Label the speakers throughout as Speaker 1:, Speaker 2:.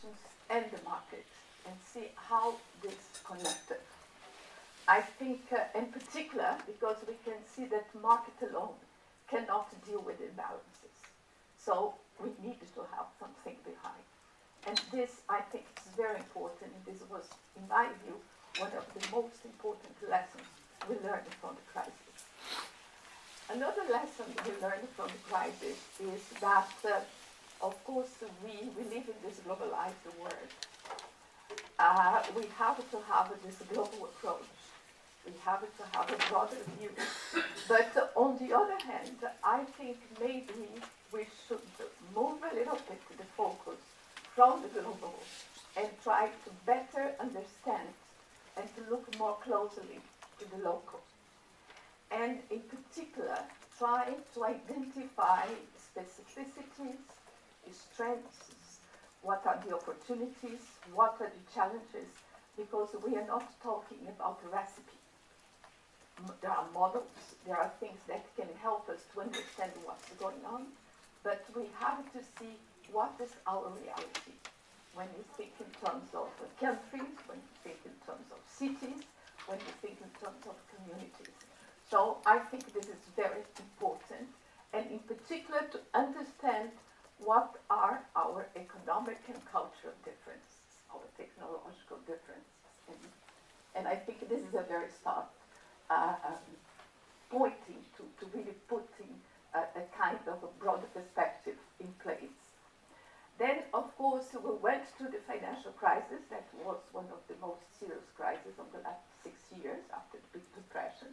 Speaker 1: inventions and the market and see how this connected. I think, in particular, because we can see that market alone cannot deal with imbalances. So we needed to have something behind. And this, I think, is very important. This was, in my view, one of the most important lessons we learned from the crisis. Another lesson we learned from the crisis is that, of course, we live in this globalized world. We have to have this global approach. We have to have a broader view. But on the other hand, I think maybe we should move a little bit the focus from the global and try to better understand and to look more closely to the local. And in particular, try to identify specificities, strengths, what are the opportunities, what are the challenges, because we are not talking about a recipe. There are models, there are things that can help us to understand what's going on, but we have to see what is our reality. When you think in terms of countries, when you think in terms of cities, when you think in terms of communities. So I think this is very important, and in particular to understand what are our economic and cultural differences, our technological differences. And I think this is a very start pointing to really putting a kind of a broader perspective in place. Then, of course, we went through the financial crisis. That was one of the most serious crises of the last 6 years after the Big Depression.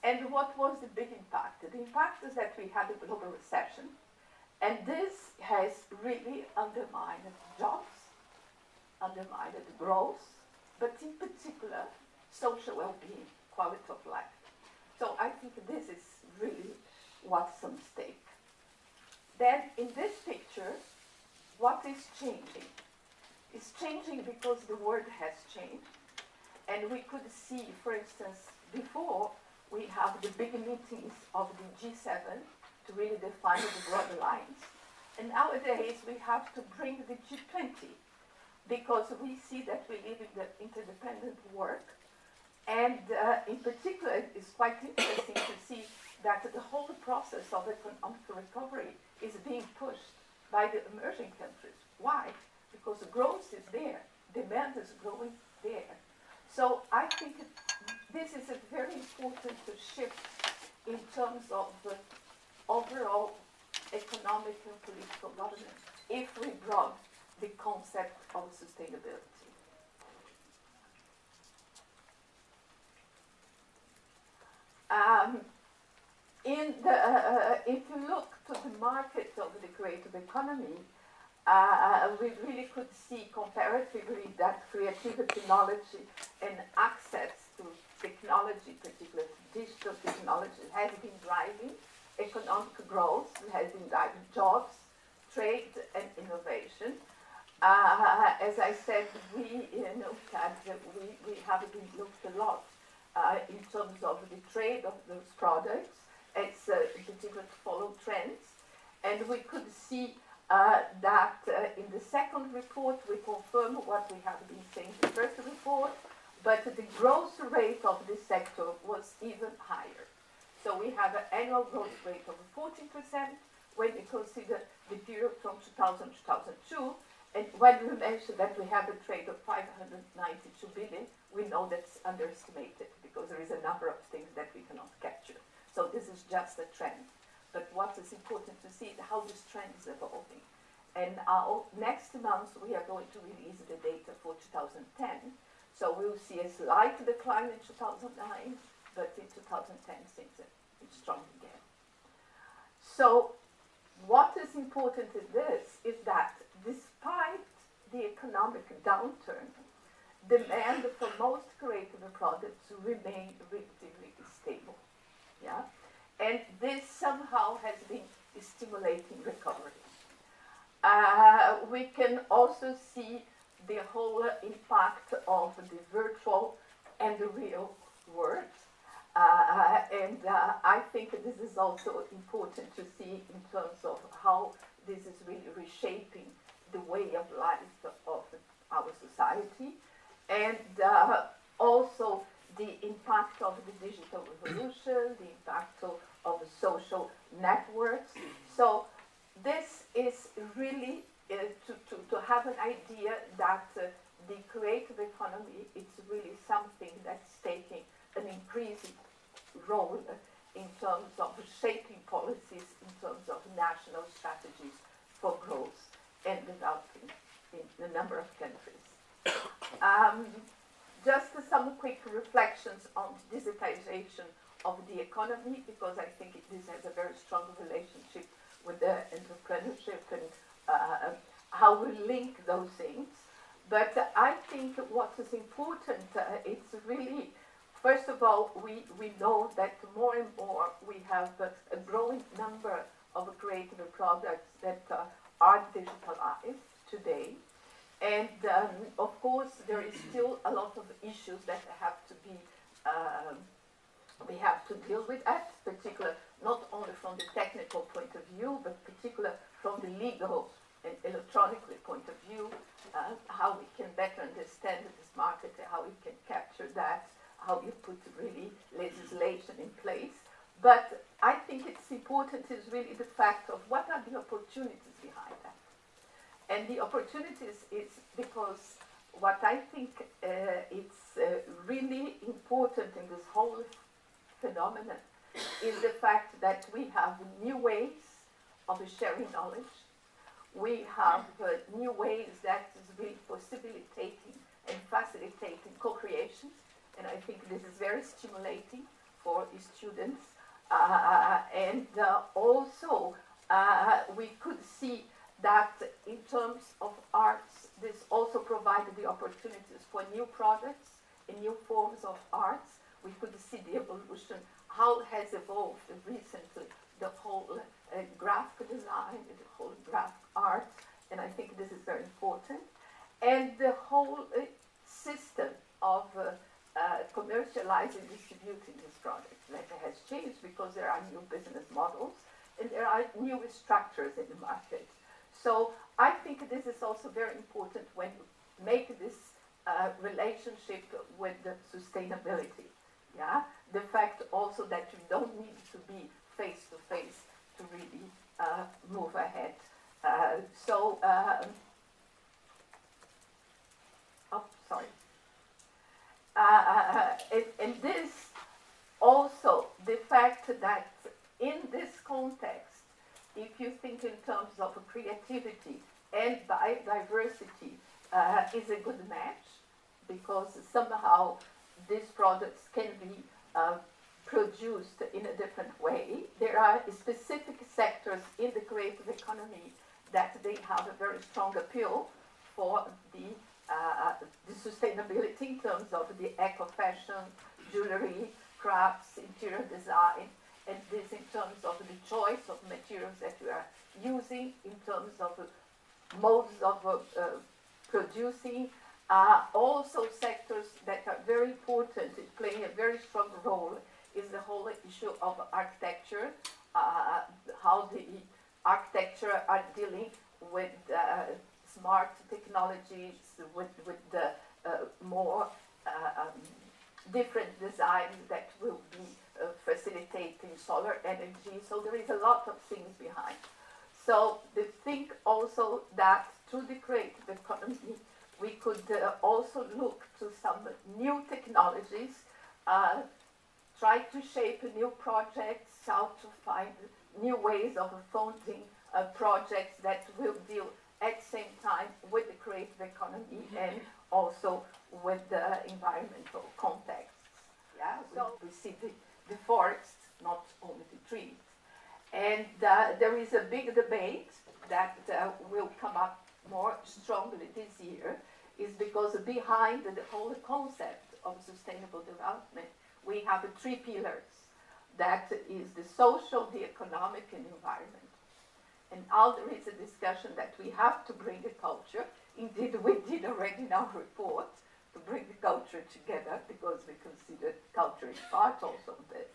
Speaker 1: And what was the big impact? The impact is that we had a global recession, and this has really undermined jobs, undermined growth, but in particular, social well-being, quality of life. So I think this is really what's at stake. Then in this picture, what is changing? It's changing because the world has changed. And we could see, for instance, before we have the big meetings of the G7 to really define the broader lines. And nowadays we have to bring the G20 because we see that we live in the interdependent world. And in particular, it's quite interesting to see that the whole process of economic recovery is being pushed by the emerging countries. Why? Because the growth is there, demand is growing there. So I think this is a very important shift in terms of the overall economic and political governance if we brought the concept of sustainability. If you look to the market of the creative economy, we really could see comparatively that creativity, knowledge, and access to technology, particularly digital technology, has been driving economic growth, has been driving jobs, trade, and innovation. As I said, we have been looked a lot in terms of the trade of those products. It's in particular to follow trends. And we could see that in the second report, we confirm what we have been saying in the first report, but the growth rate of this sector was even higher. So we have an annual growth rate of 14% when we consider the period from 2000 to 2002. And when we mention that we have a trade of 592 billion, we know that's underestimated because there is a number of things that we cannot capture. So this is just a trend. But what is important to see is how this trend is evolving. And next month, we are going to release the data for 2010. So we'll see a slight decline in 2009, but in 2010, things are strong again. So what is important in this is that despite the economic downturn, demand for most creative products remain relatively stable. Yeah? And this somehow has been stimulating recovery. We can also see the whole impact of the virtual and the real world. And I think this is also important to see in terms of how this is really reshaping the way of life of our society, and also the impact of the digital revolution, the impact of social networks. So this is really to have an idea that the creative economy is really something that's taking an increasing role in terms of shaping policies, in terms of national strategies for growth and developing in a number of countries. Just some quick reflections on digitalization of the economy, because I think this has a very strong relationship with the entrepreneurship and how we link those things. But I think what is important, it's really, first of all, we know that more and more we have a growing number of creative products that are digitalized today. And of course, there is still a lot of issues that have to be, we have to deal with that, particularly not only from the technical point of view, but particularly from the legal and electronically point of view, how we can better understand this market, how we can capture that, how you put really legislation in place. But I think it's important is really the fact of what are the opportunities behind that. And the opportunities is because what I think it's really important in this whole phenomenon is the fact that we have new ways of sharing knowledge. We have new ways that is really possibilitating and facilitating co-creation. And I think this is very stimulating for students. And also we could see that in terms of arts, this also provided the opportunities for new projects and new forms of arts. We could see the evolution, how it has evolved recently, the whole graphic design, the whole graphic art, and I think this is very important. And the whole system of commercializing, distributing this product that has changed because there are new business models and there are new structures in the market. So I think this is also very important when you make this relationship with the sustainability. Yeah, the fact also that you don't need to be face to face to really move ahead. And this also the fact that in this context, if you think in terms of creativity and biodiversity, is a good match, because somehow these products can be produced in a different way. There are specific sectors in the creative economy that they have a very strong appeal for the sustainability in terms of the eco-fashion, jewelry, crafts, interior design, and this in terms of the choice of materials that you are using, in terms of modes of producing. Also sectors that are very important, playing a very strong role, is the whole issue of architecture, how the architecture are dealing with smart technologies, with the more different designs that will be facilitating solar energy. So there is a lot of things behind. So they think also that through the creative economy, we could also look to some new technologies, try to shape new projects, how to find new ways of funding projects that will deal at the same time with the creative economy and also with the environmental contexts. Yeah, so we see the forests, not only the trees. And there is a big debate that will come up more strongly this year, is because behind the whole concept of sustainable development, we have 3 pillars. That is the social, the economic, and environment. And now there is a discussion that we have to bring the culture. Indeed, we did already in our report to bring the culture together, because we consider culture is part also of this.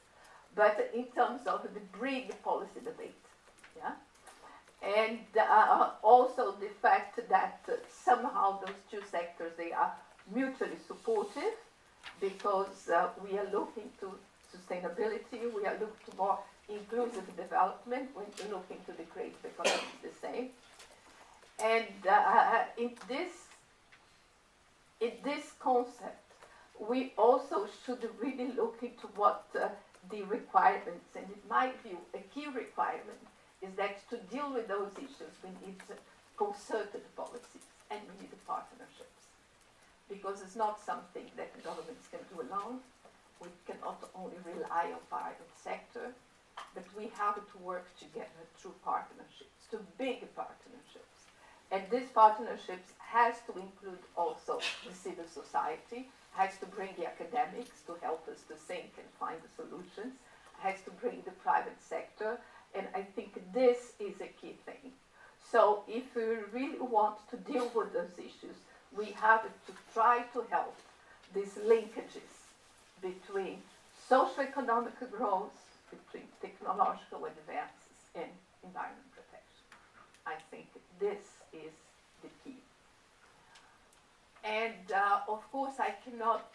Speaker 1: But in terms of the big policy debate, yeah? And also the fact that somehow those two sectors, they are mutually supportive, because we are looking to sustainability, we are looking to more inclusive development, when you look into the creative economy, the same. And in this concept, we also should really look into what the requirements, and in my view, a key requirement is that to deal with those issues, we need concerted policies and we need partnerships. Because it's not something that governments can do alone. We cannot only rely on private sector, but we have to work together through partnerships, to big partnerships. And these partnerships has to include also the civil society, has to bring the academics to help us to think and find the solutions, has to bring the private sector, and I think this is a key thing. So if we really want to deal with those issues, we have to try to help these linkages between socio-economic growth, between technological advances and environment protection. I think this is the key. And of course, I cannot